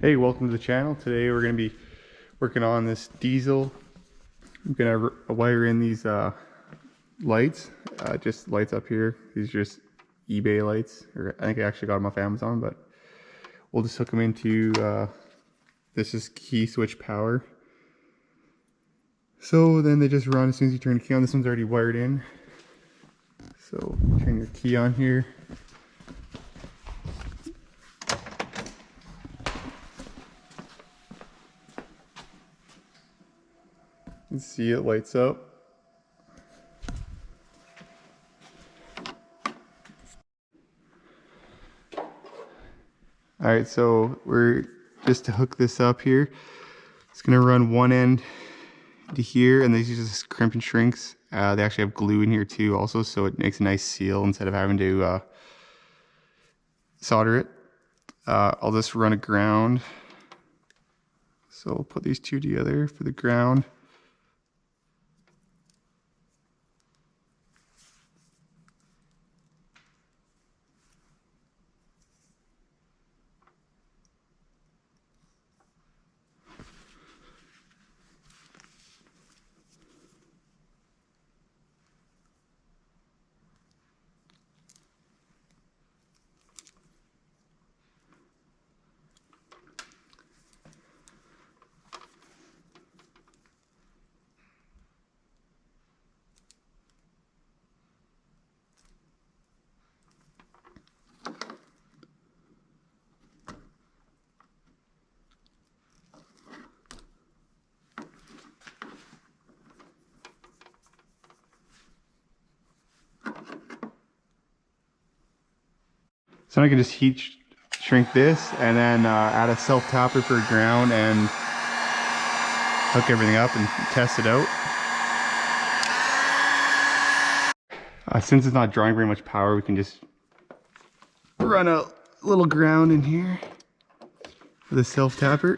Hey, welcome to the channel. Today we're going to be working on this diesel. I'm going to wire in these lights, just lights up here. These are just eBay lights, or I think I actually got them off Amazon, but we'll just hook them into, this is key switch power. So then they just run as soon as you turn the key on. This one's already wired in. So turn your key on here. You can see it lights up. Alright, so we're just to hook this up here. It's gonna run one end to here, and these are just crimp and shrinks. They actually have glue in here too also, so it makes a nice seal instead of having to solder it. I'll just run a ground. So we'll put these two together for the ground. So I can just heat shrink this and then add a self tapper for ground and hook everything up and test it out. Since it's not drawing very much power, we can just run a little ground in here with a self tapper.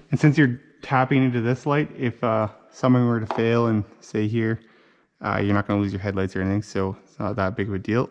And since you're tapping into this light, if something were to fail and say here, you're not going to lose your headlights or anything, so it's not that big of a deal.